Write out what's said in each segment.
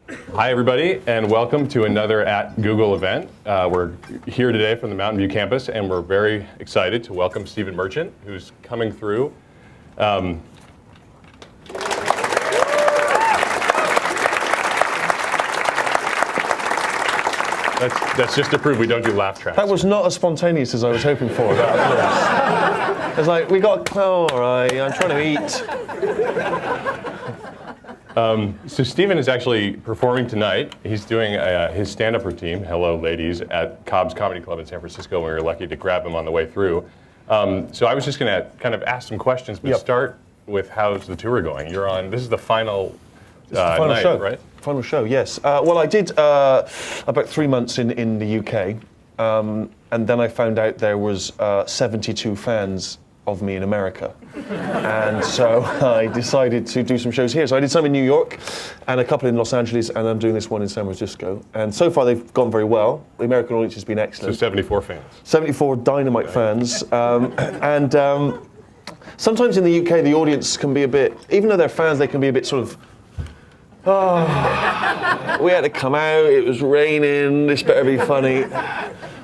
Hi, everybody, and welcome to another at Google event. We're here today from the Mountain View campus, and we're very excited to welcome Stephen Merchant, who's coming through. That's just to prove we don't do laugh tracks. That was not as spontaneous as I was hoping for. It's like, we got, all right, I'm trying to eat. So Stephen is actually performing tonight. He's doing his stand-up routine, Hello Ladies, at Cobb's Comedy Club in San Francisco, and we were lucky to grab him on the way through. So I was just going to kind of ask some questions, but start with how's the tour going? You're on, this is the final, night, show. Right? Final show, yes. Well, I did about 3 months in the UK, and then I found out there was 72 fans of me in America. And so I decided to do some shows here. So I did some in New York and a couple in Los Angeles, and I'm doing this one in San Francisco. And so far they've gone very well. The American audience has been excellent. So 74 fans. 74 dynamite fans. Sometimes in the UK the audience can be a bit, even though they're fans, they can be a bit sort of, we had to come out, it was raining, this better be funny.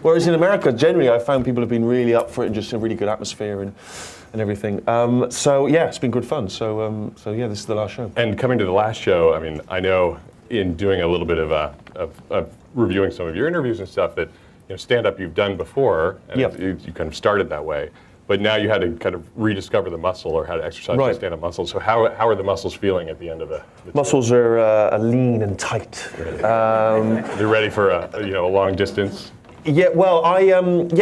Whereas in America, generally, I found people have been really up for it and just a really good atmosphere and everything. So yeah, it's been good fun. So yeah, this is the last show. And coming to the last show, I mean, I know in doing a little bit of reviewing some of your interviews and stuff that stand-up you've done before, and you kind of started that way. But now you had to kind of rediscover the muscle or how to exercise the stand-up muscle. So how are the muscles feeling at the end of the muscles tour? Are lean and tight. They're ready for a long distance. Yeah, well, I used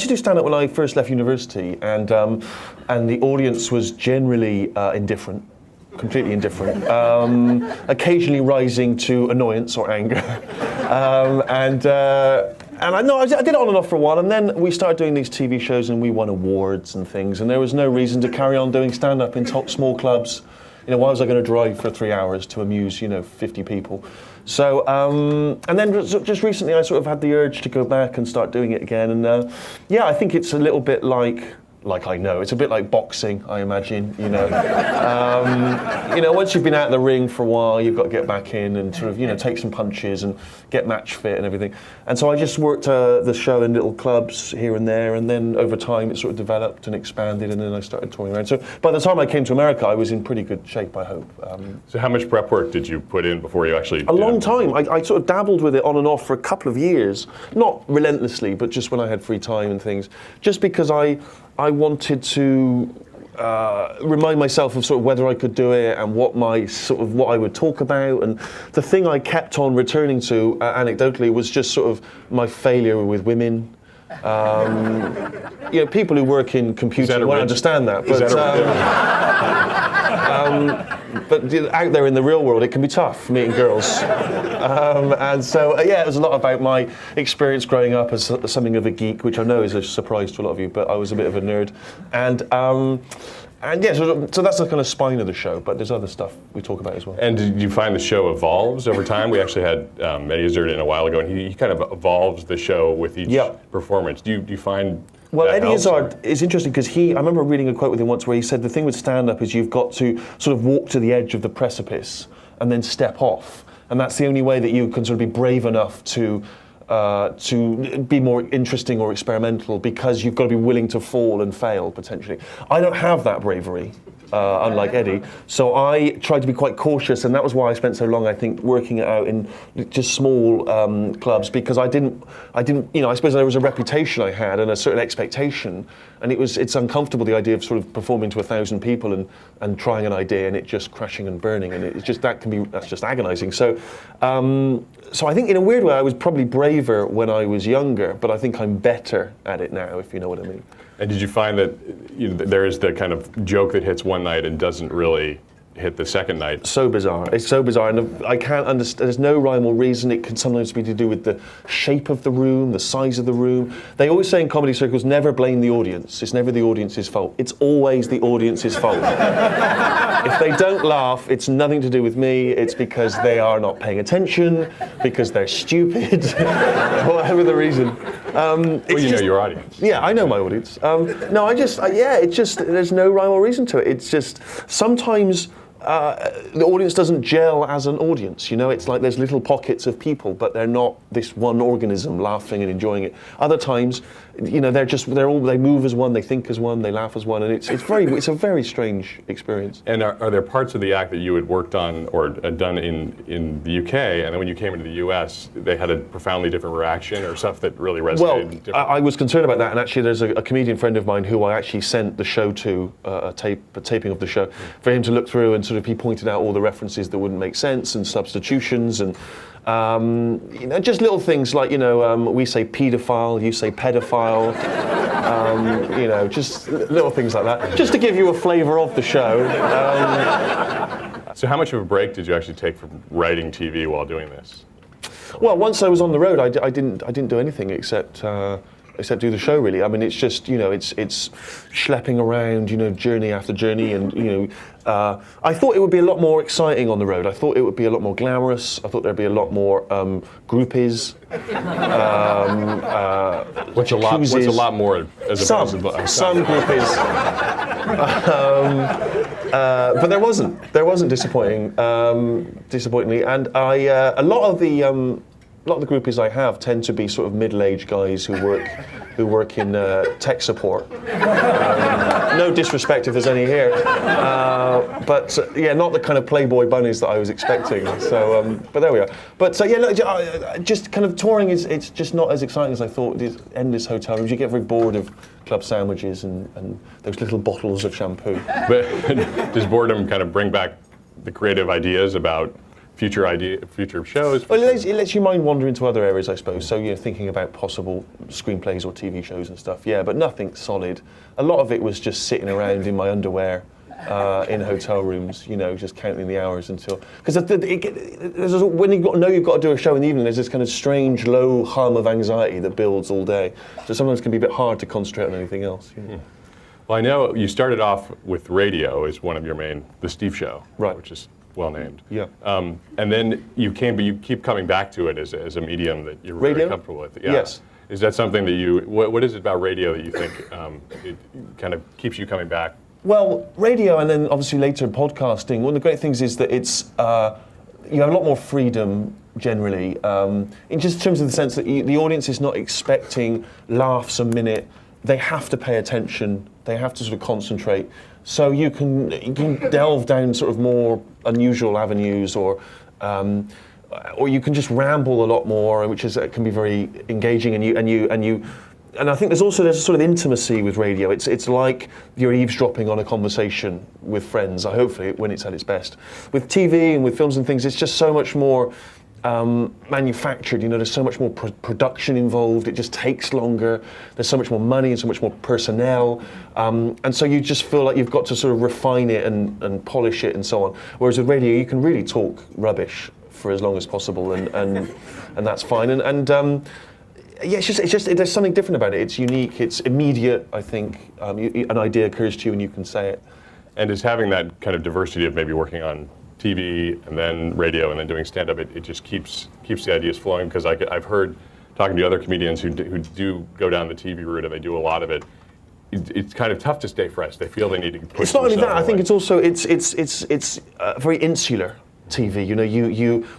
to do stand-up when I first left university, and the audience was generally indifferent, completely indifferent, occasionally rising to annoyance or anger, And I did it on and off for a while, and then we started doing these TV shows, and we won awards and things, and there was no reason to carry on doing stand-up in small clubs. Why was I going to drive for 3 hours to amuse, 50 people? So, and then just recently I sort of had the urge to go back and start doing it again, and I think it's a little bit like I know, it's a bit like boxing, I imagine, once you've been out of the ring for a while, you've got to get back in and sort of, take some punches and get match fit and everything. And so I just worked the show in little clubs here and there, and then over time it sort of developed and expanded, and then I started touring around. So by the time I came to America, I was in pretty good shape, I hope. So how much prep work did you put in before you actually A long time. I sort of dabbled with it on and off for a couple of years, not relentlessly, but just when I had free time and things, just because I wanted to remind myself of sort of whether I could do it and what I would talk about. And the thing I kept on returning to anecdotally was just sort of my failure with women. People who work in computing won't understand that. But out there in the real world, it can be tough meeting girls. And so, it was a lot about my experience growing up as something of a geek, which I know is a surprise to a lot of you, but I was a bit of a nerd. So that's the kind of spine of the show, but there's other stuff we talk about as well. And did you find the show evolves over time? We actually had Eddie Izzard in a while ago, and he kind of evolves the show with each performance. Do you find Well, Eddie Izzard is interesting because I remember reading a quote with him once where he said the thing with stand-up is you've got to sort of walk to the edge of the precipice and then step off. And that's the only way that you can sort of be brave enough to be more interesting or experimental, because you've got to be willing to fall and fail, potentially. I don't have that bravery, unlike Eddie, so I tried to be quite cautious, and that was why I spent so long, I think, working it out in just small clubs, because I didn't, I suppose there was a reputation I had and a certain expectation, and it's uncomfortable, the idea of sort of performing to 1,000 people and trying an idea and it just crashing and burning, and that's just agonizing. So I think in a weird way I was probably braver when I was younger, but I think I'm better at it now, if you know what I mean. And did you find that there is the kind of joke that hits one night and doesn't really hit the second night? So bizarre. It's so bizarre, and I can't understand. There's no rhyme or reason. It can sometimes be to do with the shape of the room, the size of the room. They always say in comedy circles, never blame the audience. It's never the audience's fault. It's always the audience's fault. If they don't laugh, it's nothing to do with me. It's because they are not paying attention, because they're stupid, whatever the reason. Well, you know your audience. Yeah, I know my audience. It's just, there's no rhyme or reason to it. It's just, sometimes the audience doesn't gel as an audience. You know, it's like there's little pockets of people, but they're not this one organism laughing and enjoying it. Other times, you know, they move as one, they think as one, they laugh as one, and it's a very strange experience. And are there parts of the act that you had worked on or done in the UK, and then when you came into the US, they had a profoundly different reaction, or stuff that really resonated? Well, I was concerned about that, and actually there's a comedian friend of mine who I actually sent the show to, a taping of the show, for him to look through, and sort of he pointed out all the references that wouldn't make sense and substitutions, and you know, just little things like, you know, we say paedophile, you say pedophile, you know, just little things like that, just to give you a flavour of the show. So how much of a break did you actually take from writing TV while doing this? Well, once I was on the road, I didn't do anything except do the show, really. I mean, it's just, you know, it's schlepping around, you know, journey after journey, and, you know, I thought it would be a lot more exciting on the road. I thought it would be a lot more glamorous. I thought there'd be a lot more groupies. What's a lot more as opposed to some groupies. But there wasn't disappointingly, and a lot of the groupies I have tend to be sort of middle-aged guys who work in tech support. No disrespect if there's any here, but yeah, not the kind of Playboy bunnies that I was expecting. So, but there we are. But yeah, look, just kind of touring it's just not as exciting as I thought. These endless hotel rooms, you get very bored of club sandwiches and those little bottles of shampoo. But does boredom kind of bring back the creative ideas about future shows? Well, it lets your mind wander into other areas, I suppose. So, you know, thinking about possible screenplays or TV shows and stuff. Yeah, but nothing solid. A lot of it was just sitting around in my underwear in hotel rooms, you know, just counting the hours until... Because when you know you've got to do a show in the evening, there's this kind of strange low hum of anxiety that builds all day. So sometimes it can be a bit hard to concentrate on anything else. You know? Well, I know you started off with radio as one of your main, The Steve Show, right, which is well named. Yeah. And then you keep coming back to it as a medium that you're very comfortable with. Yeah. Yes. Is that something that what is it about radio that you think it kind of keeps you coming back? Well, radio, and then obviously later podcasting, one of the great things is that it's, you have a lot more freedom generally, in just terms of the sense that the audience is not expecting laughs a minute. They have to pay attention. They have to sort of concentrate. So you can delve down sort of more unusual avenues, or you can just ramble a lot more, which can be very engaging. And I think there's a sort of intimacy with radio. It's like you're eavesdropping on a conversation with friends. Hopefully, when it's at its best. With TV and with films and things, it's just so much more manufactured. You know, there's so much more production involved. It just takes longer. There's so much more money and so much more personnel, and so you just feel like you've got to sort of refine it and polish it and so on. Whereas with radio, you can really talk rubbish for as long as possible, and that's fine. Yeah, it's just there's something different about it. It's unique. It's immediate. I think an idea occurs to you and you can say it. And is having that kind of diversity of maybe working on TV and then radio and then doing stand-up, it just keeps the ideas flowing? Because I've heard, talking to other comedians who do go down the TV route and they do a lot of it, it's kind of tough to stay fresh. They feel they need to push. It's not only that. I think it's also it's very insular TV. You know,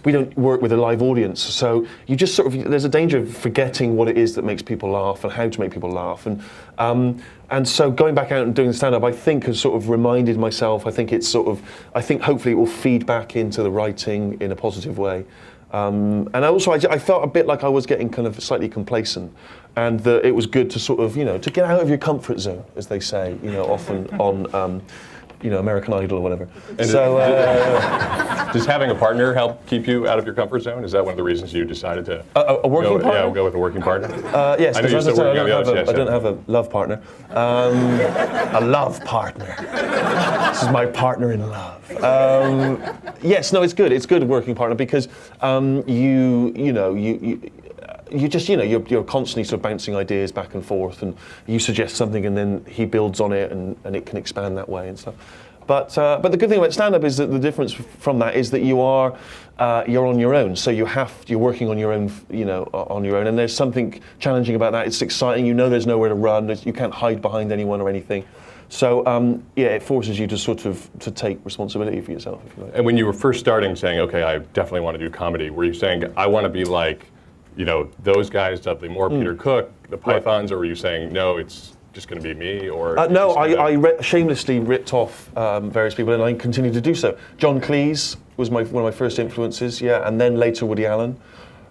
we don't work with a live audience, so you just sort of, there's a danger of forgetting what it is that makes people laugh and how to make people laugh, and so going back out and doing stand-up, I think, has sort of reminded myself. I think hopefully it will feed back into the writing in a positive way. And I felt a bit like I was getting kind of slightly complacent, and that it was good to sort of, you know, to get out of your comfort zone, as they say, you know, often on you know, American Idol or whatever. And so, does having a partner help keep you out of your comfort zone? Is that one of the reasons you decided to a working partner? Yeah, go with a working partner. Yes, I know you're still working on the other. I don't have a love partner. A love partner. This is my partner in love. Yes, no, it's good. It's good working partner because you're constantly sort of bouncing ideas back and forth, and you suggest something and then he builds on it, and it can expand that way and stuff. But the good thing about stand-up is that the difference from that is that you're on your own. So you're working on your own, you know, on your own, and there's something challenging about that. It's exciting. You know, there's nowhere to run. You can't hide behind anyone or anything. So it forces you to sort of to take responsibility for yourself, if you like. And when you were first starting, saying, "Okay, I definitely want to do comedy," were you saying, "I want to be like, those guys, Dudley Moore, Peter Cook, the Pythons," or were you saying, "No, it's just going to be me"? Or no, I shamelessly ripped off various people, and I continue to do so. John Cleese was one of my first influences, and then later Woody Allen.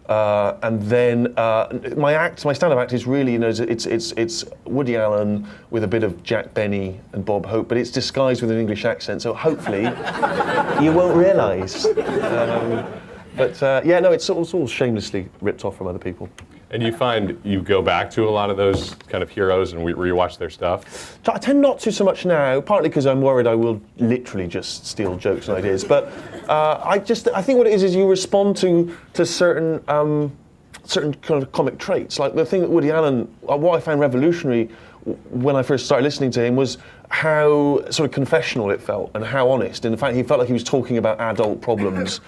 And then my stand-up act is really, it's Woody Allen with a bit of Jack Benny and Bob Hope, but it's disguised with an English accent, so hopefully you won't realise. It's all shamelessly ripped off from other people. And you find you go back to a lot of those kind of heroes and rewatch their stuff? I tend not to so much now, partly because I'm worried I will literally just steal jokes and ideas. But I think what it is you respond to certain kind of comic traits. Like the thing that Woody Allen, what I found revolutionary when I first started listening to him was how sort of confessional it felt and how honest. And in fact, he felt like he was talking about adult problems,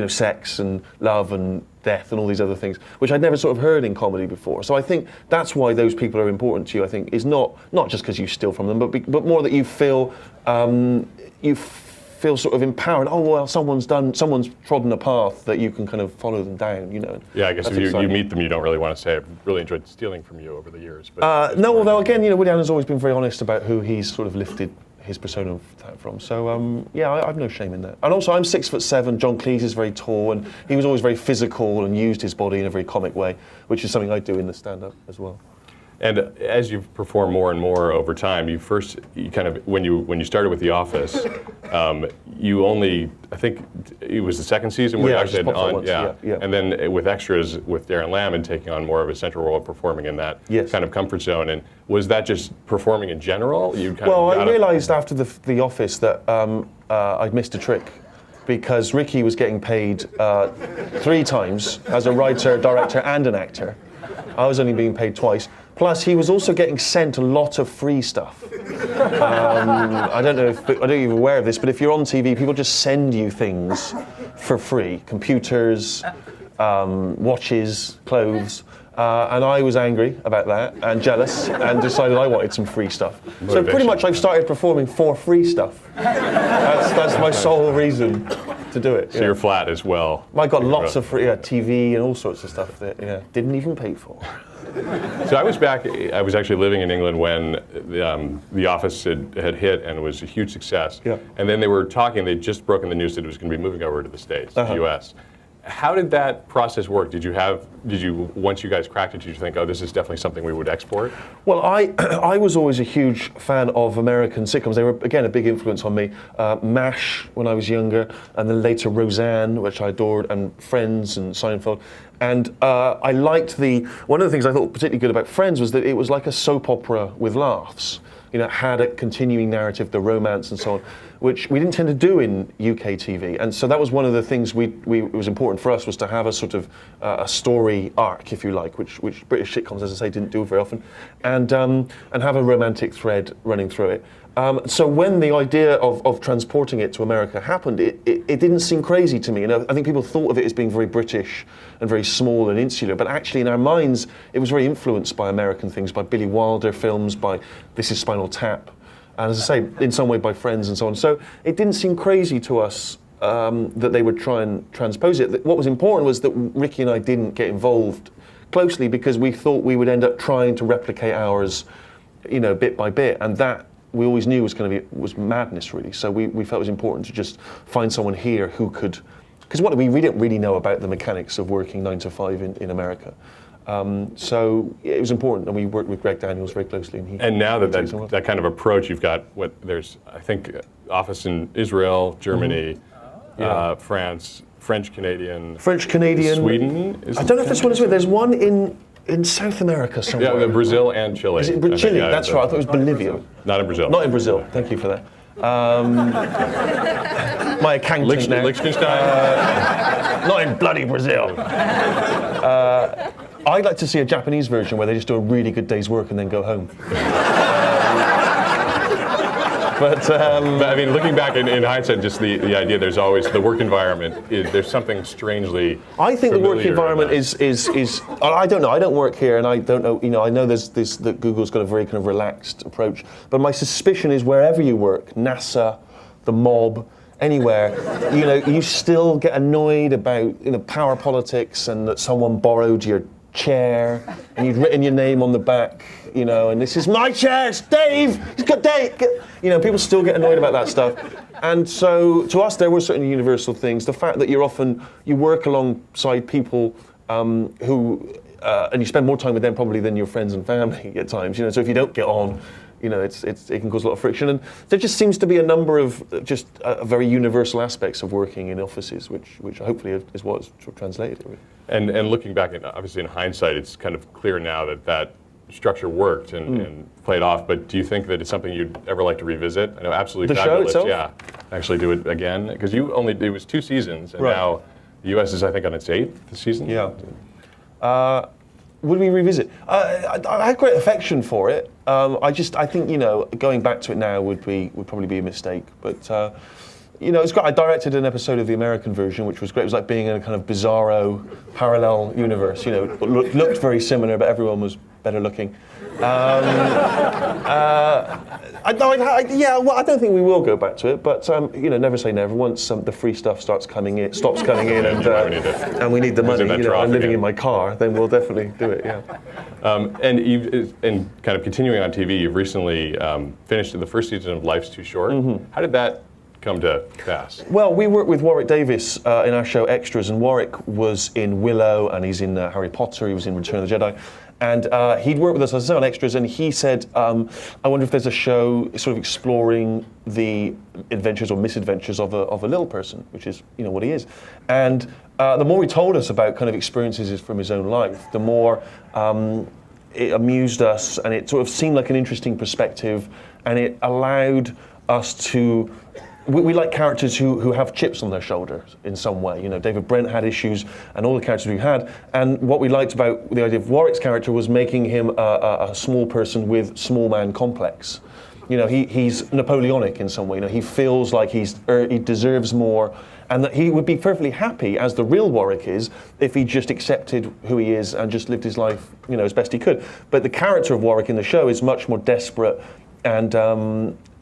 sex and love and death and all these other things, which I'd never sort of heard in comedy before. So I think that's why those people are important to you. I think is not just because you steal from them, but more that you feel sort of empowered. Oh well, someone's trodden a path that you can kind of follow them down. Yeah, I guess if you meet them, you don't really want to say, "I've really enjoyed stealing from you over the years." But no, although again, Woody Allen's always been very honest about who he's sort of lifted his persona from. So I've no shame in that. And also, I'm 6'7". John Cleese is very tall, and he was always very physical and used his body in a very comic way, which is something I do in the stand-up as well. And as you've performed more and more over time, you kind of when you started with The Office, you only, I think it was the second season where you actually had on, and then with extras with Darren Lam and taking on more of a central role, performing in that kind of comfort zone. And was that just performing in general? I realised after the Office that I'd missed a trick. Because Ricky was getting paid 3 times as a writer, director, and an actor. I was only being paid twice. Plus, he was also getting sent a lot of free stuff. I don't know if you're aware of this, but if you're on TV, people just send you things for free: computers, watches, clothes. And I was angry about that and jealous, and decided I wanted some free stuff. So pretty much, I've started performing for free stuff. That's my sole reason to do it. So you're flat as well. I got lots of free TV and all sorts of stuff that didn't even pay for. So I was actually living in England when The Office had hit and was a huge success. Yeah. And then they'd just broken the news that it was going to be moving over to the States, the US. How did that process work? Once you guys cracked it, did you think, oh, this is definitely something we would export? Well, I was always a huge fan of American sitcoms. They were, again, a big influence on me. MASH when I was younger, and then later Roseanne, which I adored, and Friends and Seinfeld. And I liked one of the things I thought particularly good about Friends was that it was like a soap opera with laughs. It had a continuing narrative, the romance and so on, which we didn't tend to do in UK TV. And so that was one of the things it was important for us, was to have a sort of a story arc, if you like, which British sitcoms, as I say, didn't do very often, and have a romantic thread running through it. So when the idea of transporting it to America happened, it didn't seem crazy to me. I think people thought of it as being very British and very small and insular, but actually in our minds, it was very influenced by American things, by Billy Wilder films, by This Is Spinal Tap, and as I say, in some way by Friends and so on. So it didn't seem crazy to us that they would try and transpose it. What was important was that Ricky and I didn't get involved closely, because we thought we would end up trying to replicate ours, bit by bit, and that we always knew was madness, really. So we felt it was important to just find someone here who could, because we didn't really know about the mechanics of working 9 to 5 in America. So it was important, and we worked with Greg Daniels very closely. And now that kind of approach, you've got there's I think office in Israel, Germany, France, French Canadian, Sweden. I don't know if this one is with. There's one in South America somewhere. Yeah, Brazil and Chile. Is it Chile? That's right. I thought it was Bolivia. Not in Brazil. Not in Brazil. Thank you for that. My accountant now. Liechtenstein. Not in bloody Brazil. I'd like to see a Japanese version where they just do a really good day's work and then go home. But I mean, looking back in hindsight, just the idea there's always the work environment. There's something strangely. I think the work environment is. I don't know. I don't work here, and I don't know. You know, I know there's this that Google's got a very kind of relaxed approach. But my suspicion is wherever you work, NASA, the mob, anywhere, you know, you still get annoyed about power politics and that someone borrowed your chair and you'd written your name on the back, you know, and this is my chair, it's Dave, he's got Dave. You know, people still get annoyed about that stuff. And so to us, there were certain universal things. The fact that you work alongside people who, and you spend more time with them probably than your friends and family at times, you know, so if you don't get on, you know, it can cause a lot of friction, and there just seems to be a number of just very universal aspects of working in offices, which hopefully is what's sort of translated. And looking back, obviously in hindsight, it's kind of clear now that structure worked and played off. But do you think that it's something you'd ever like to revisit? I know, absolutely the fabulous. show itself? Yeah, actually do it again, because it was 2 seasons, and now the U.S. is, I think, on its 8th season. Yeah. Would we revisit? I had great affection for it. I think, you know, going back to it now would probably be a mistake. But you know, it's great. I directed an episode of the American version, which was great. It was like being in a kind of bizarro parallel universe. You know, it looked very similar, but everyone was better looking. I don't think we will go back to it, but you know, never say never. Once the free stuff stops coming in, and we need the money, you know, I'm living in my car, then we'll definitely do it. Yeah. And kind of continuing on TV, you've recently finished the first season of Life's Too Short. Mm-hmm. How did that come to pass? Well, we worked with Warwick Davis in our show Extras, and Warwick was in Willow, and he's in Harry Potter, he was in Return of the Jedi. And he'd worked with us, as I said, on Extras, and he said, I wonder if there's a show sort of exploring the adventures or misadventures of a little person, which is, you know, what he is. And the more he told us about kind of experiences from his own life, the more it amused us, and it sort of seemed like an interesting perspective, and it allowed us to... We like characters who have chips on their shoulders in some way. You know, David Brent had issues, and all the characters we had. And what we liked about the idea of Warwick's character was making him a small person with small man complex. You know, he's Napoleonic in some way. You know, he feels like he deserves more, and that he would be perfectly happy, as the real Warwick is, if he just accepted who he is and just lived his life, you know, as best he could. But the character of Warwick in the show is much more desperate,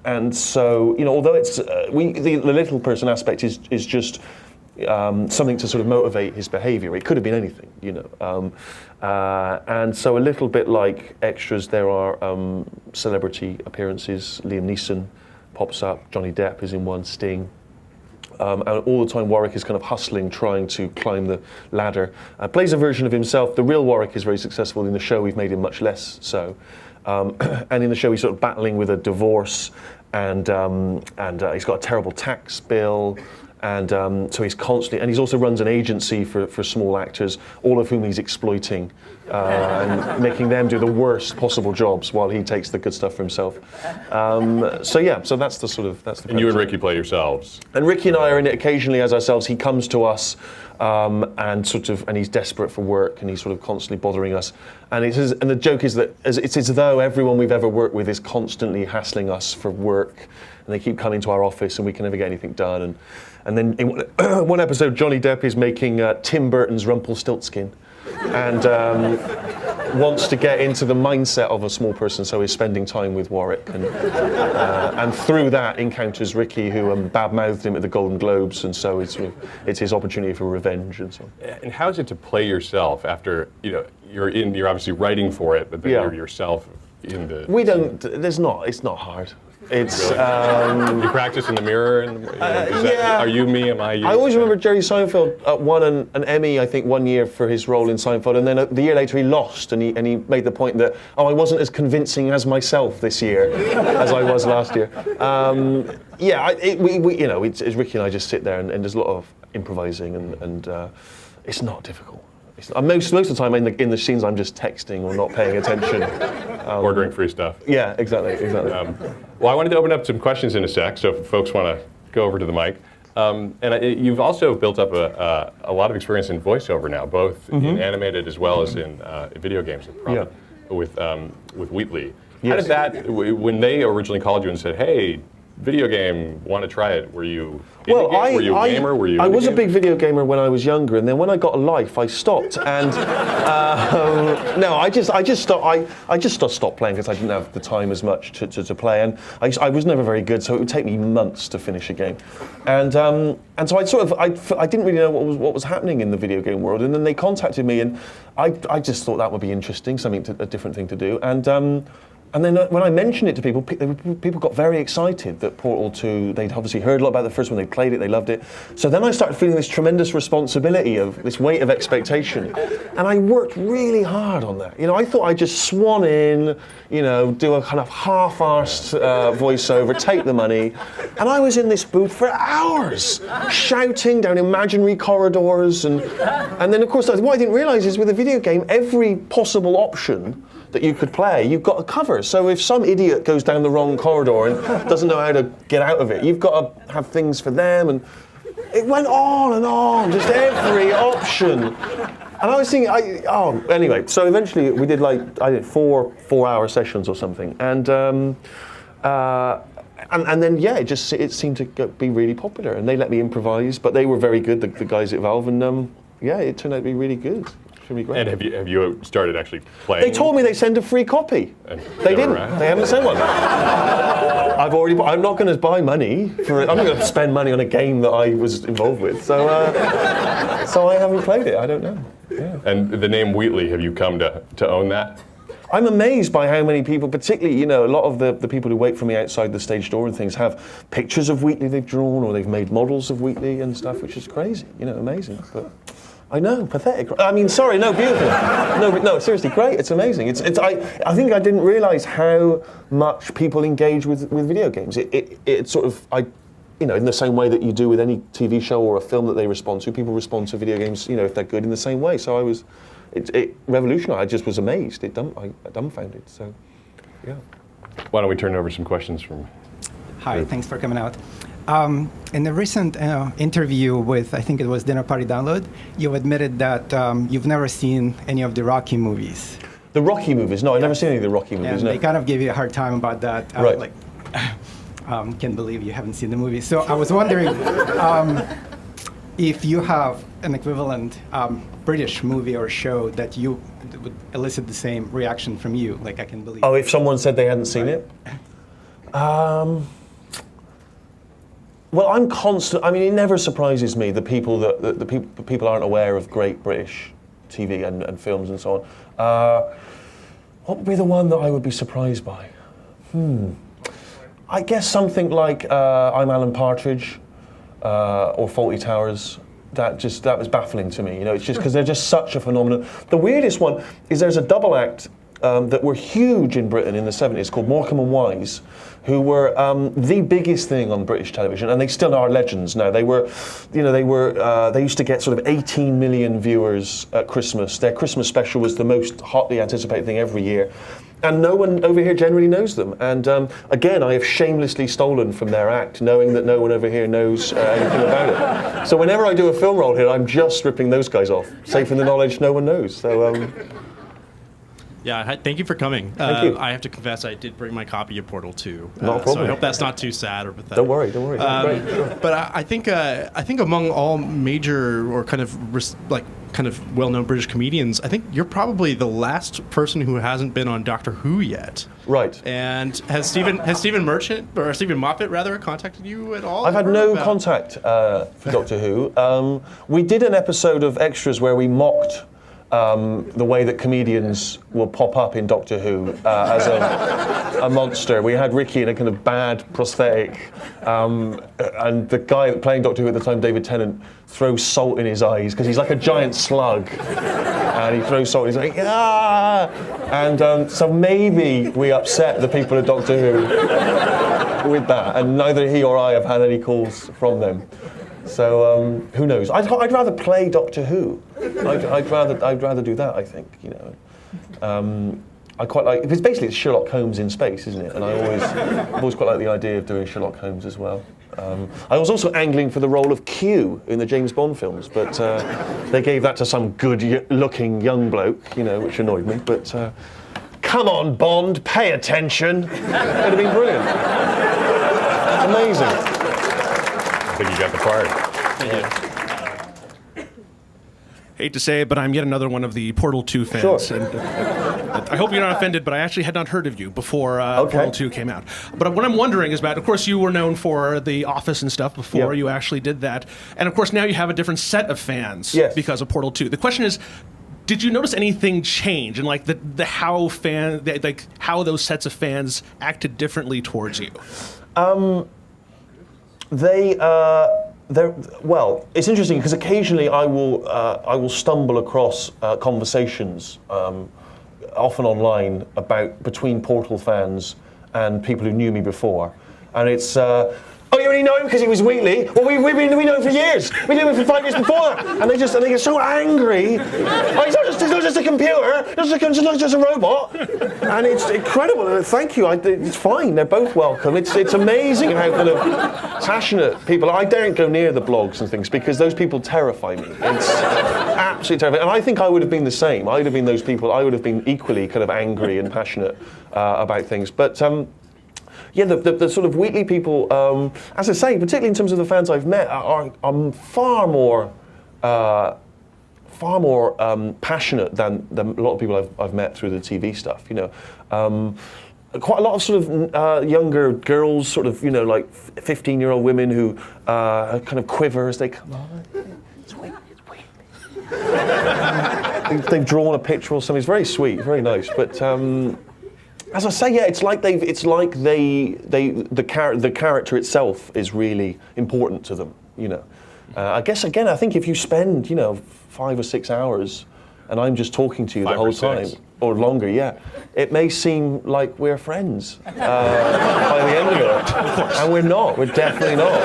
and so, you know, although it's the little person aspect is just something to sort of motivate his behaviour. It could have been anything, you know. And so, a little bit like Extras, there are celebrity appearances. Liam Neeson pops up. Johnny Depp is in one. Sting. And all the time, Warwick is kind of hustling, trying to climb the ladder. Plays a version of himself. The real Warwick is very successful. In the show, we've made him much less so. And in the show, he's sort of battling with a divorce, and he's got a terrible tax bill, and so he's constantly, and he also runs an agency for small actors, all of whom he's exploiting, and making them do the worst possible jobs while he takes the good stuff for himself. So that's the. And you and Ricky play yourselves. And Ricky and I are in it occasionally as ourselves. He comes to us. And he's desperate for work, and he's sort of constantly bothering us. And the joke is that it's as though everyone we've ever worked with is constantly hassling us for work, and they keep coming to our office, and we can never get anything done. And then in one episode, Johnny Depp is making Tim Burton's Rumpelstiltskin, and wants to get into the mindset of a small person, so he's spending time with Warwick, and through that encounters Ricky, who bad-mouthed him at the Golden Globes, and so it's his opportunity for revenge and so on. And how is it to play yourself after, you know, you're obviously writing for it, but then you're yourself in the... It's not hard. It's you practice in the mirror, and are you me? Am I you? I always remember Jerry Seinfeld won an Emmy, I think, one year for his role in Seinfeld, and then the year later he lost, and he made the point that I wasn't as convincing as myself this year as I was last year. It's Ricky and I just sit there, and there's a lot of improvising, and it's not difficult. Most of the time in the scenes I'm just texting or not paying attention. Ordering free stuff. Yeah, exactly. Well, I wanted to open up some questions in a sec, so if folks want to go over to the mic. You've also built up a lot of experience in voiceover now, both in animated as well as in video games with Wheatley. How did that, when they originally called you and said, hey, video game, want to try it? Were you Well, were you a gamer? Were you I was a indie big video gamer when I was younger, and then when I got a life, I stopped. And no, I just stopped. I just stopped playing because I didn't have the time as much to play, and I was never very good, so it would take me months to finish a game. And so I didn't really know what was happening in the video game world, and then they contacted me, and I just thought that would be interesting, a different thing to do, and then when I mentioned it to people, people got very excited that Portal 2, they'd obviously heard a lot about the first one, they played it, they loved it. So then I started feeling this tremendous responsibility of this weight of expectation. And I worked really hard on that. I thought I'd just swan in, do a kind of half-arsed voiceover, take the money. And I was in this booth for hours, shouting down imaginary corridors. And then, of course, what I didn't realize is with a video game, every possible option that you could play, you've got to cover. So if some idiot goes down the wrong corridor and doesn't know how to get out of it, you've got to have things for them. And it went on and on, just every option. And I was thinking, anyway, so eventually we did I did four-hour sessions or something. And then, it seemed to be really popular. And they let me improvise, but they were very good, the guys at Valve. And it turned out to be really good. Be great. And have you started actually playing? They told me they send a free copy. They didn't. They haven't sent one. I'm not going to buy money for it. I'm not going to spend money on a game that I was involved with. So I haven't played it. I don't know. Yeah. And the name Wheatley, have you come to own that? I'm amazed by how many people, particularly, a lot of the people who wait for me outside the stage door and things have pictures of Wheatley they've drawn, or they've made models of Wheatley and stuff, which is crazy. Amazing. But I know, pathetic. I mean, sorry, no, beautiful. No, seriously, great. It's amazing. I think I didn't realise how much people engage with video games. It sort of, in the same way that you do with any TV show or a film that they respond to, people respond to video games, if they're good, in the same way. So it revolutionised. I just was amazed. I dumbfounded. So, yeah. Why don't we turn over some questions from? Hi, thanks for coming out. In a recent interview with, I think it was Dinner Party Download, you admitted that you've never seen any of the Rocky movies. The Rocky movies? No, I've never seen any of the Rocky movies. And no. They kind of gave you a hard time about that. Right. Can't believe you haven't seen the movie. So I was wondering if you have an equivalent British movie or show that would elicit the same reaction from you, like I can believe. Oh, if someone said they hadn't seen it? Well, I'm constant. I mean, it never surprises me the people people aren't aware of great British TV and films and so on. What would be the one that I would be surprised by? I guess something like I'm Alan Partridge or Fawlty Towers. That was baffling to me. It's just because they're just such a phenomenon. The weirdest one is there's a double act that were huge in Britain in the 70s called Morecambe and Wise, who were the biggest thing on British television, and they still are legends now. They used to get sort of 18 million viewers at Christmas. Their Christmas special was the most hotly anticipated thing every year. And no one over here generally knows them. And again, I have shamelessly stolen from their act, knowing that no one over here knows anything about it. So whenever I do a film role here, I'm just ripping those guys off, safe in the knowledge no one knows. So. Yeah, thank you for coming. Thank you. I have to confess, I did bring my copy of Portal 2. Not a problem. So I hope that's not too sad or pathetic. Don't worry. Great, sure. But I think among all major or kind of well-known British comedians, I think you're probably the last person who hasn't been on Doctor Who yet. Right. And has Stephen Moffat rather contacted you at all? I've had no contact for Doctor Who. We did an episode of Extras where we mocked the way that comedians will pop up in Doctor Who as a monster. We had Ricky in a kind of bad prosthetic, and the guy playing Doctor Who at the time, David Tennant, throws salt in his eyes because he's like a giant slug, and he throws salt in his eyes, ah! And so maybe we upset the people at Doctor Who with that, and neither he or I have had any calls from them. So who knows? I'd rather play Doctor Who. I'd rather do that. I think I quite like because basically it's Sherlock Holmes in space, isn't it? And I've always quite liked the idea of doing Sherlock Holmes as well. I was also angling for the role of Q in the James Bond films, but they gave that to some good-looking young bloke, which annoyed me. But come on, Bond, pay attention. It'd have been brilliant. Amazing. I think you got the part. Thank you. Hate to say it, but I'm yet another one of the Portal 2 fans. Sure. And, I hope you're not offended, but I actually had not heard of you before Okay. Portal 2 came out. But what I'm wondering is about, of course, you were known for The Office and stuff before Yep. you actually did that. And of course, now you have a different set of fans Yes. because of Portal 2. The question is, did you notice anything change in like the how how those sets of fans acted differently towards you? Well, it's interesting because occasionally I will stumble across conversations, often online, between Portal fans and people who knew me before, and it's. Oh, you only know him because he was Wheatley? Well, we know him for years. We knew him for 5 years before that. And they get so angry. Oh, he's not just a computer. He's not just a robot. And it's incredible. Thank you. It's fine. They're both welcome. It's amazing how kind of passionate people are. I daren't go near the blogs and things because those people terrify me. It's absolutely terrifying. And I think I would have been the same. I would have been those people. I would have been equally kind of angry and passionate about things. But yeah, the sort of Wheatley people, as I say, particularly in terms of the fans I've met, are far more passionate than a lot of people I've met through the TV stuff. You know, quite a lot of sort of younger girls, sort of like 15-year-old women who kind of quiver as they come on. It's Wheatley. They've drawn a picture or something. It's very sweet, very nice, but. As I say, yeah, the character itself is really important to them, you know. I guess again, I think if you spend 5 or 6 hours, and I'm just talking to you the whole time, or longer, yeah, it may seem like we're friends by the end of it, and we're not. We're definitely not.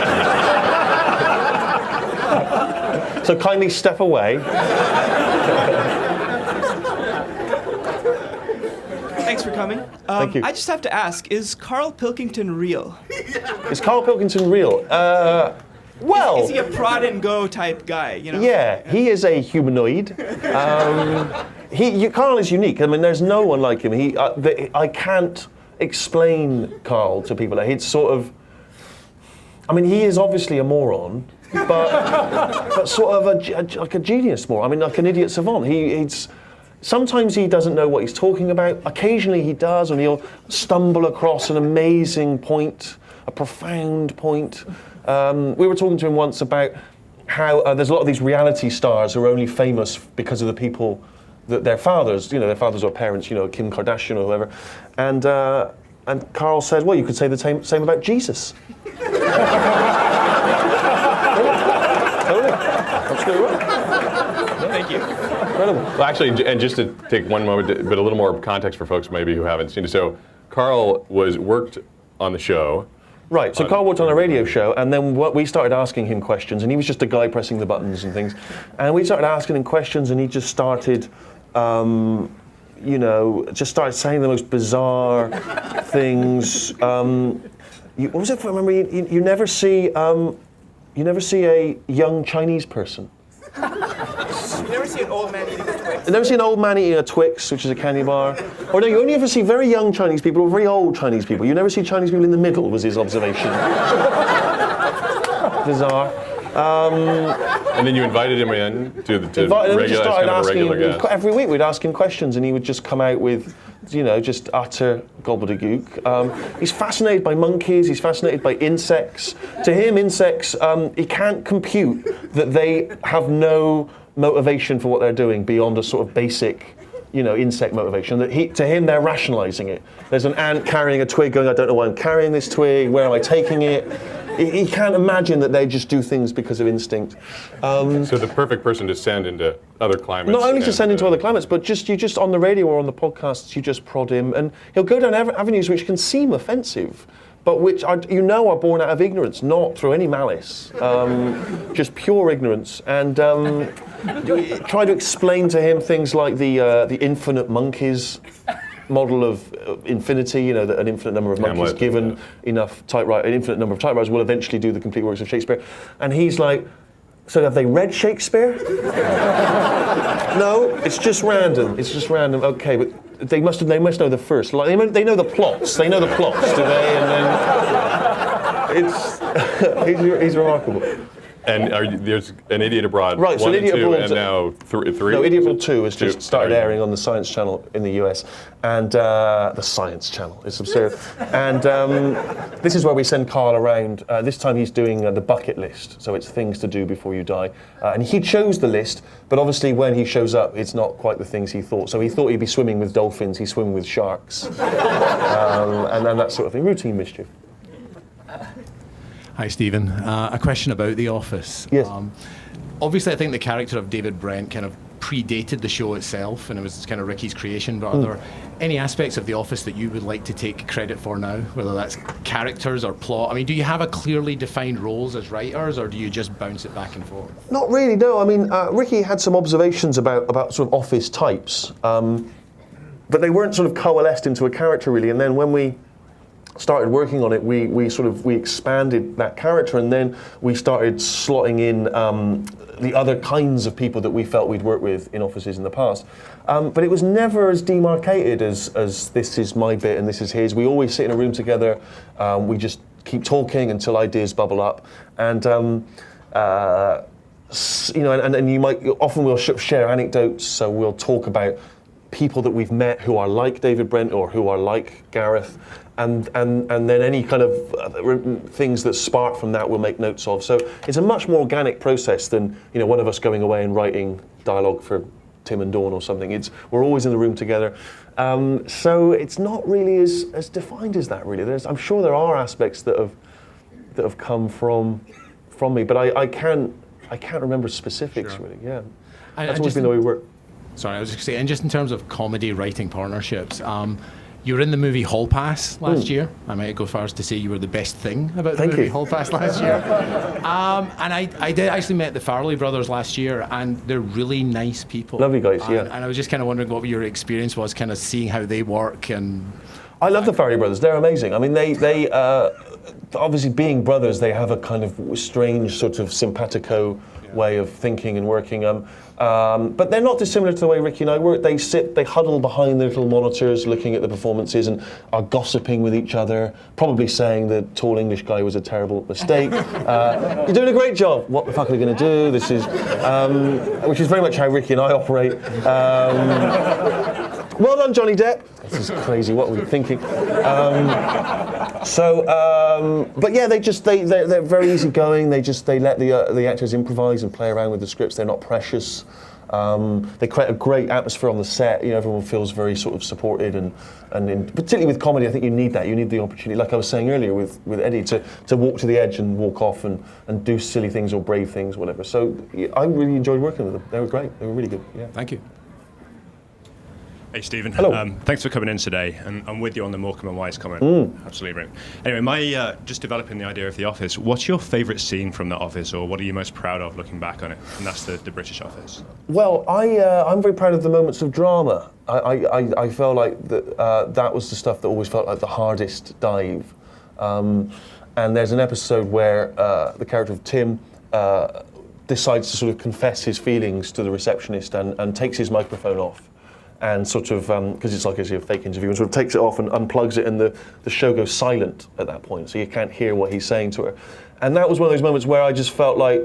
So kindly step away. Thanks for coming. Thank you. I just have to ask, is Carl Pilkington real? Is Carl Pilkington real? Well... Is he a prod and go type guy, you know? Yeah, he is a humanoid. Carl is unique. I mean, there's no one like him. I can't explain Carl to people. It's sort of... I mean, he is obviously a moron, but sort of like a genius moron. I mean, like an idiot savant. Sometimes he doesn't know what he's talking about. Occasionally he does, and he'll stumble across an amazing point, a profound point. We were talking to him once about how there's a lot of these reality stars who are only famous because of the people that their fathers, their fathers or parents, Kim Kardashian or whoever. And Carl said, well, you could say the same about Jesus. Absolutely right. Thank you. Incredible. Well, actually, and just to take one moment, but a little more context for folks maybe who haven't seen it. So, Carl worked on the show. Right, so Carl worked on a radio show, and then we started asking him questions, and he was just a guy pressing the buttons and things. And we started asking him questions, and he just started, just started saying the most bizarre things. What was it? Remember, you never see a young Chinese person. You never see an old man eating a Twix. You never see an old man eating a Twix, which is a candy bar. Or no, you only ever see very young Chinese people or very old Chinese people. You never see Chinese people in the middle, was his observation. Bizarre. And then you invited him in to just started asking him, guest. every week we'd ask him questions, and he would just come out with, just utter gobbledygook. He's fascinated by monkeys. He's fascinated by insects. To him, insects, he can't compute that they have no motivation for what they're doing beyond a sort of basic, insect motivation. To him, they're rationalizing it. There's an ant carrying a twig going, I don't know why I'm carrying this twig, where am I taking it? He can't imagine that they just do things because of instinct. So the perfect person to send into other climates. Not only to send into other climates, but you just on the radio or on the podcasts, you just prod him, and he'll go down avenues which can seem offensive, but which are born out of ignorance, not through any malice, just pure ignorance. And try to explain to him things like the infinite monkeys model of infinity, that an infinite number of monkeys given enough an infinite number of typewriters will eventually do the complete works of Shakespeare. And he's like, so have they read Shakespeare? No, it's just random. It's just random. Okay, but they must know the first. Like, they know the plots. They know the plots, do they? And then he's remarkable. And there's an Idiot Abroad Right, so 1 Idiot and 2, Abroad- and now 3? No, Idiot Abroad 2 has just started Two. airing on the Science Channel in the US, and the Science Channel, it's absurd. And this is where we send Carl around. This time he's doing the bucket list, so it's things to do before you die. And he chose the list, but obviously when he shows up, it's not quite the things he thought. So he thought he'd be swimming with dolphins, he's swimming with sharks, and that sort of thing, routine mischief. Hi, Stephen. A question about The Office. Yes. Obviously, I think the character of David Brent kind of predated the show itself, and it was kind of Ricky's creation. But are there any aspects of The Office that you would like to take credit for now, whether that's characters or plot? I mean, do you have a clearly defined roles as writers, or do you just bounce it back and forth? Not really, no. I mean, Ricky had some observations about sort of office types, but they weren't sort of coalesced into a character really. And then when we started working on it, we expanded that character, and then we started slotting in the other kinds of people that we felt we'd worked with in offices in the past. But it was never as demarcated as this is my bit and this is his. We always sit in a room together. We just keep talking until ideas bubble up, and and you might often we'll share anecdotes. So we'll talk about people that we've met who are like David Brent or who are like Gareth. And then any kind of things that spark from that we'll make notes of. So it's a much more organic process than one of us going away and writing dialogue for Tim and Dawn or something. We're always in the room together. So it's not really as defined as that really. I'm sure there are aspects that have come from me, but I can't remember specifics really. Yeah, that's always been the way we work. Sorry, I was just going to say, and just in terms of comedy writing partnerships. You were in the movie Hall Pass last year. I might go far as to say you were the best thing about the movie Hall Pass last year. And I did actually met the Farrelly brothers last year, and they're really nice people. Lovely guys, yeah. And I was just kind of wondering what your experience was, kind of seeing how they work. And I love the Farrelly brothers. They're amazing. I mean, they obviously being brothers, they have a kind of strange sort of simpatico way of thinking and working. But they're not dissimilar to the way Ricky and I work. They huddle behind the little monitors looking at the performances and are gossiping with each other, probably saying the tall English guy was a terrible mistake. You're doing a great job. What the fuck are we going to do? This is, which is very much how Ricky and I operate. Well done, Johnny Depp. This is crazy. What were we thinking? But yeah, they're very easygoing. They let the actors improvise and play around with the scripts. They're not precious. They create a great atmosphere on the set. Everyone feels very sort of supported, and particularly with comedy, I think you need that. You need the opportunity, like I was saying earlier with Eddie, to walk to the edge and walk off and do silly things or brave things, whatever. So I really enjoyed working with them. They were great. They were really good. Yeah. Thank you. Hey, Stephen. Hello. Thanks for coming in today, and I'm with you on the Morecambe and Wise comment. Absolutely brilliant. Anyway, just developing the idea of The Office, what's your favourite scene from The Office, or what are you most proud of looking back on it? And that's the British Office. Well, I'm very proud of the moments of drama. I felt like that was the stuff that always felt like the hardest dive. And there's an episode where the character of Tim decides to sort of confess his feelings to the receptionist and takes his microphone off. And sort of, because it's like a fake interview, and sort of takes it off and unplugs it, and the show goes silent at that point, so you can't hear what he's saying to her. And that was one of those moments where I just felt like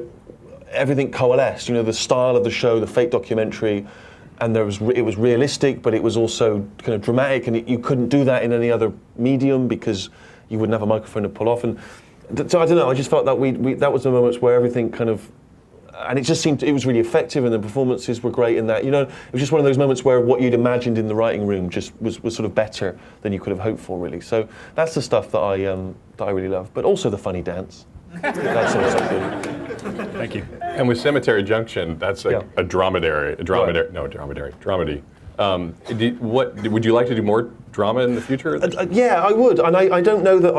everything coalesced. The style of the show, the fake documentary, and it was realistic, but it was also kind of dramatic, and you couldn't do that in any other medium because you wouldn't have a microphone to pull off. And so I don't know. I just felt that that was the moments where everything kind of. And it just seemed it was really effective, and the performances were great in that. It was just one of those moments where what you'd imagined in the writing room just was sort of better than you could have hoped for, really. So that's the stuff that I really love. But also the funny dance. That's also good. Thank you. And with Cemetery Junction, that's a dramedy. Would you like to do more drama in the future? Yeah, I would. And I don't know that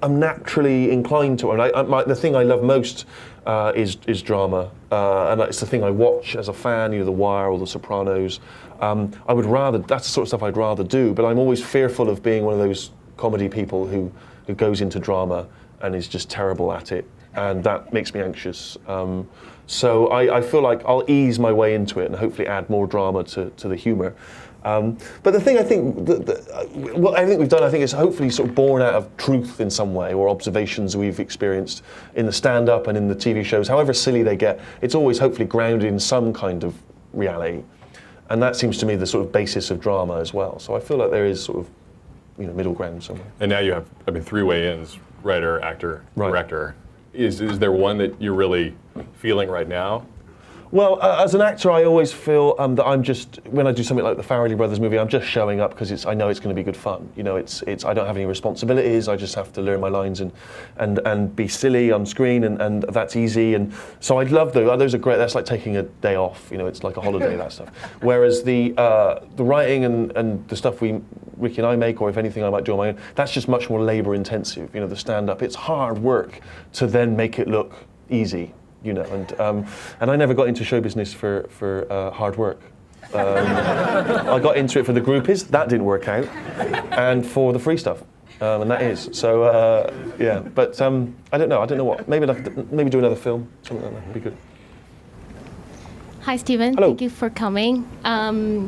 I'm naturally inclined to it. The thing I love most is drama, and it's the thing I watch as a fan. The Wire or The Sopranos. That's the sort of stuff I'd rather do. But I'm always fearful of being one of those comedy people who goes into drama and is just terrible at it. and that makes me anxious. So I feel like I'll ease my way into it and hopefully add more drama to the humour. But the thing I think, what I think we've done, I think is hopefully sort of born out of truth in some way, or observations we've experienced in the stand-up and in the TV shows. However silly they get, it's always hopefully grounded in some kind of reality. And that seems to me the sort of basis of drama as well. So I feel like there is sort of, middle ground somewhere. And now you have, three way-ins: writer, actor, Right. director. Is there one that you're really feeling right now? Well, as an actor, I always feel that I'm just, when I do something like the Farrelly Brothers movie, I'm just showing up because I know it's going to be good fun. I don't have any responsibilities. I just have to learn my lines and be silly on screen, and that's easy. And so I'd love those. Those are great. That's like taking a day off. It's like a holiday, that stuff. Whereas the writing and the stuff Ricky and I make, or if anything I might do on my own, that's just much more labour intensive. The stand-up, it's hard work to then make it look easy. And I never got into show business for hard work. I got into it for the groupies, that didn't work out, and for the free stuff, and that is. So yeah, but I don't know what. Maybe do another film, something like that would be good. Hi, Stephen. Hello. Thank you for coming.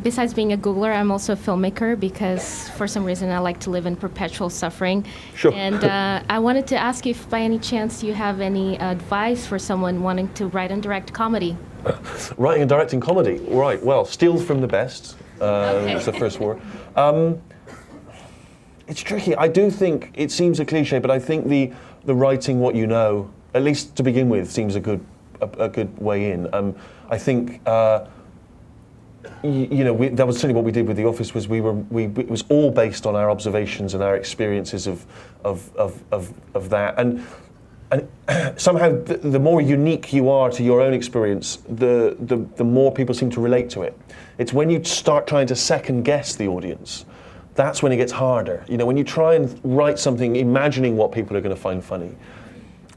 Besides being a Googler, I'm also a filmmaker because for some reason I like to live in perpetual suffering. Sure. And I wanted to ask you if by any chance you have any advice for someone wanting to write and direct comedy. Writing and directing comedy, right? Well, steal from the best. That's the first word. It's tricky. I do think it seems a cliche, but I think the writing what you know, at least to begin with, seems a good way in. I think that was certainly what we did with The Office. Was it was all based on our observations and our experiences of that, and somehow the more unique you are to your own experience, the more people seem to relate to it. It's when you start trying to second guess the audience, that's when it gets harder. When you try and write something imagining what people are going to find funny,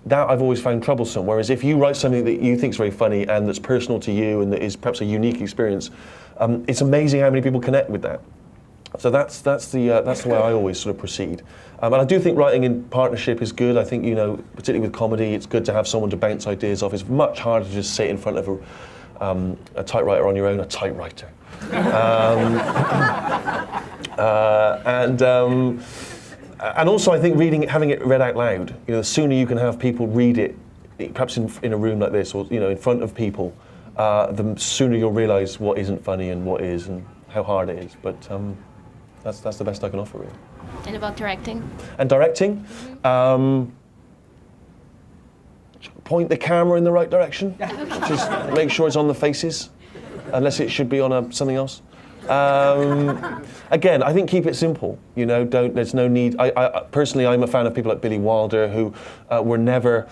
that I've always found troublesome. Whereas if you write something that you think is very funny and that's personal to you and that is perhaps a unique experience, it's amazing how many people connect with that. So that's the way I always sort of proceed. And I do think writing in partnership is good. I think particularly with comedy, it's good to have someone to bounce ideas off. It's much harder to just sit in front of a typewriter on your own, a typewriter. And also, I think having it read out loud. The sooner you can have people read it, perhaps in a room like this, or in front of people, the sooner you'll realise what isn't funny and what is, and how hard it is. But that's the best I can offer, really. And about directing? And directing, point the camera in the right direction. Just make sure it's on the faces, unless it should be on something else. Again, I think keep it simple. There's no need. I personally, I'm a fan of people like Billy Wilder, who were never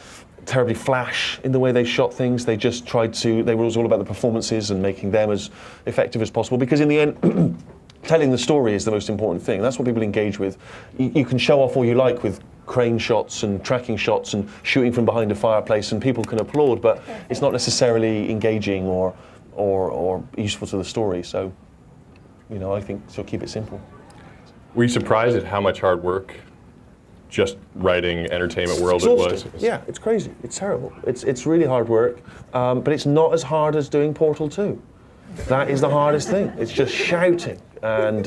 terribly flash in the way they shot things. They just tried to. They were all about the performances and making them as effective as possible. Because in the end, telling the story is the most important thing. That's what people engage with. You can show off all you like with crane shots and tracking shots and shooting from behind a fireplace, and people can applaud, but it's not necessarily engaging or useful to the story. So. I think so. Keep it simple. Were you surprised at how much hard work, just writing entertainment world it was? Yeah, it's crazy. It's terrible. It's really hard work, but it's not as hard as doing Portal 2. That is the hardest thing. It's just shouting, and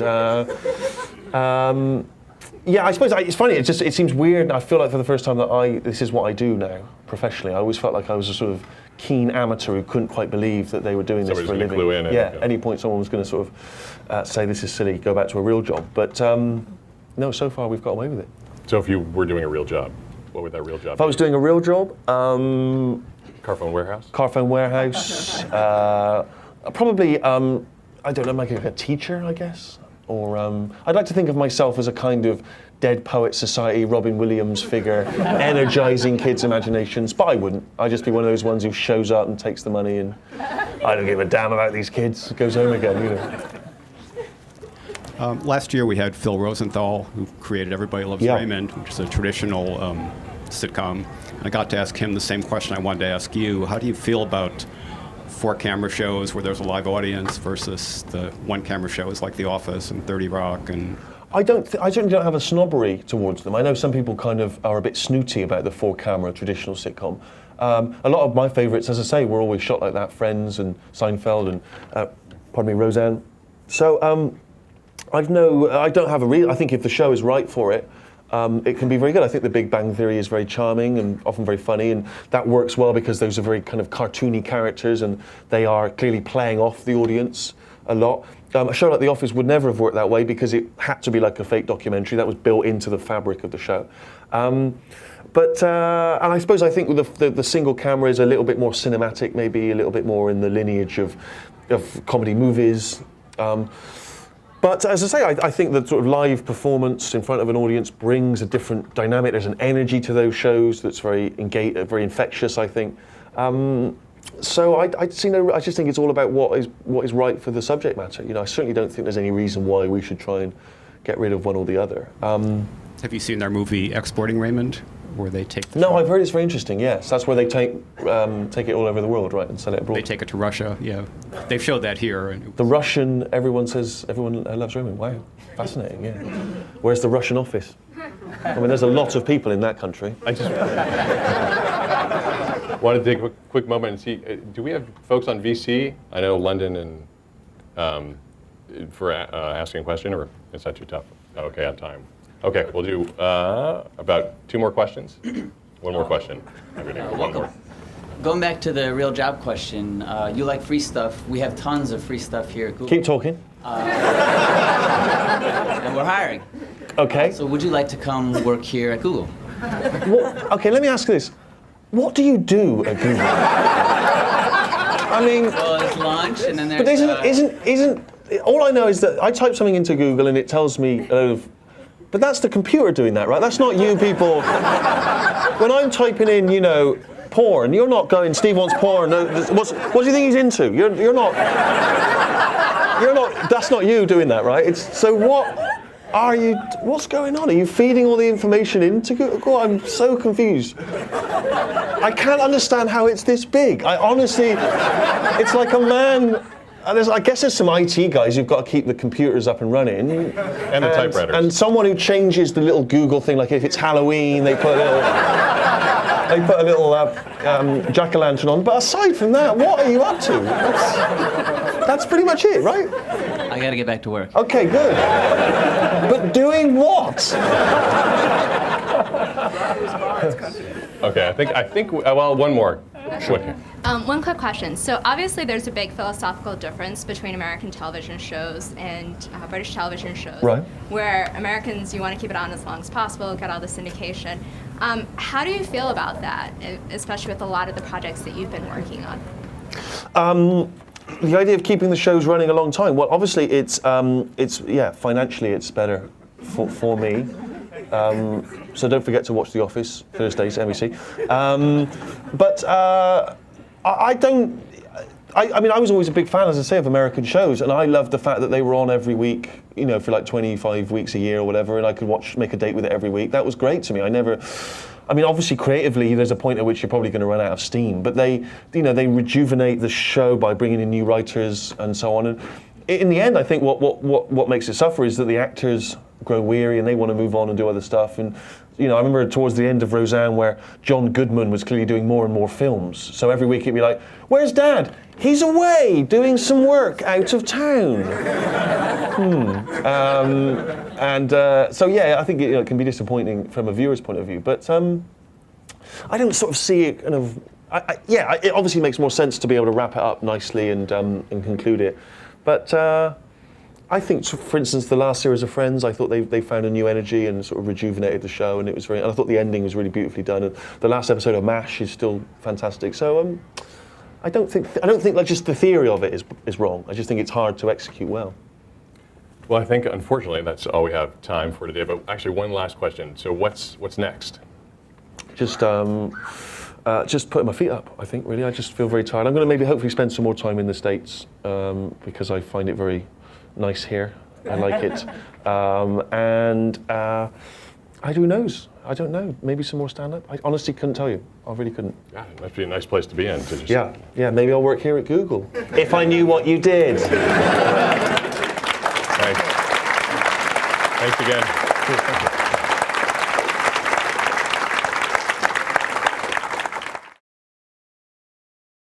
yeah, I suppose it's funny. It seems weird. I feel like for the first time that this is what I do now professionally. I always felt like I was a sort of keen amateur who couldn't quite believe that they were doing this for a living. Clue in yeah, at any point someone was going to sort of say this is silly, go back to a real job. But no, so far we've got away with it. So if you were doing a real job, what would that real job be? If I was doing a real job, Carphone Warehouse? Carphone Warehouse. Probably, I don't know, like a teacher, I guess. Or I'd like to think of myself as a kind of Dead Poet Society, Robin Williams figure, energizing kids' imaginations. But I wouldn't. I'd just be one of those ones who shows up and takes the money and I don't give a damn about these kids. Goes home again, Last year we had Phil Rosenthal, who created Everybody Loves Raymond, which is a traditional sitcom. I got to ask him the same question I wanted to ask you. How do you feel about 4-camera shows where there's a live audience versus the 1-camera shows like The Office and 30 Rock? And I certainly don't have a snobbery towards them. I know some people kind of are a bit snooty about the 4-camera traditional sitcom. A lot of my favourites, as I say, were always shot like that. Friends and Seinfeld and, Roseanne. So I don't have a real. I think if the show is right for it, it can be very good. I think The Big Bang Theory is very charming and often very funny, and that works well because those are very kind of cartoony characters, and they are clearly playing off the audience a lot. A show like The Office would never have worked that way because it had to be like a fake documentary that was built into the fabric of the show. And I suppose I think the single camera is a little bit more cinematic, maybe a little bit more in the lineage of comedy movies. But as I say, I think the sort of live performance in front of an audience brings a different dynamic. There's an energy to those shows that's very very infectious, I think. So I just think it's all about what is right for the subject matter. I certainly don't think there's any reason why we should try and get rid of one or the other. Have you seen their movie Exporting Raymond, where they take the No, show? I've heard it's very interesting, yes. That's where they take it all over the world, right, and sell it abroad. They take it to Russia, yeah. They've showed that here. And The Russian, everyone loves Raymond. Wow, fascinating, yeah. Where's the Russian office? I mean, there's a lot of people in that country. I just wanted to take a quick moment and see, do we have folks on VC? I know London and for asking a question, or is that too tough? Okay, on time. Okay, we'll do about 2 more questions. 1 more question. I'm gonna go 1 more. Going back to the real job question, you like free stuff. We have tons of free stuff here at Google. Keep talking. And we're hiring. Okay. So would you like to come work here at Google? Okay, let me ask this. What do you do at Google? I mean... Well, there's lunch, and then there's... But isn't... All I know is that I type something into Google and it tells me a load of... But that's the computer doing that, right? That's not you people. When I'm typing in, porn, you're not going, Steve wants porn. What do you think he's into? You're not... That's not you doing that, right? So what's going on? Are you feeding all the information into Google? I'm so confused. I can't understand how it's this big. I honestly, it's like a man... I guess there's some IT guys who've got to keep the computers up and running. And the typewriters. And someone who changes the little Google thing, like if it's Halloween, they put a little jack-o'-lantern on. But aside from that, what are you up to? That's pretty much it, right? I got to get back to work. Okay, good. But doing what? Okay, I think. Well, 1 more. Sure. One quick question. So obviously there's a big philosophical difference between American television shows and British television shows. Right. Where Americans, you want to keep it on as long as possible, get all the syndication. How do you feel about that, especially with a lot of the projects that you've been working on? The idea of keeping the shows running a long time. Well, obviously it's financially it's better for me. So don't forget to watch The Office Thursdays, NBC. I was always a big fan, as I say, of American shows, and I loved the fact that they were on every week, for like 25 weeks a year or whatever, and I could make a date with it every week. That was great to me. Obviously creatively, there's a point at which you're probably going to run out of steam, but they rejuvenate the show by bringing in new writers and so on. And in the end, I think what makes it suffer is that the actors grow weary and they want to move on and do other stuff. And I remember towards the end of Roseanne where John Goodman was clearly doing more and more films. So every week it'd be like, "Where's Dad? He's away doing some work out of town." I think it can be disappointing from a viewer's point of view. But I don't sort of see it kind of. It obviously makes more sense to be able to wrap it up nicely and conclude it. But I think, for instance, the last series of Friends, I thought they found a new energy and sort of rejuvenated the show, and and I thought the ending was really beautifully done. And the last episode of MASH is still fantastic. So I don't think like just the theory of it is wrong. I just think it's hard to execute well. Well, I think unfortunately that's all we have time for today. But actually, one last question. So what's next? Just putting my feet up, I think, really. I just feel very tired. I'm going to maybe hopefully spend some more time in the States because I find it very nice here. I like it. Who knows? I don't know. Maybe some more stand-up. I honestly couldn't tell you. I really couldn't. Yeah, it must be a nice place to be in. To just Yeah, maybe I'll work here at Google. If I knew what you did. Thanks again. Cheers, thank you.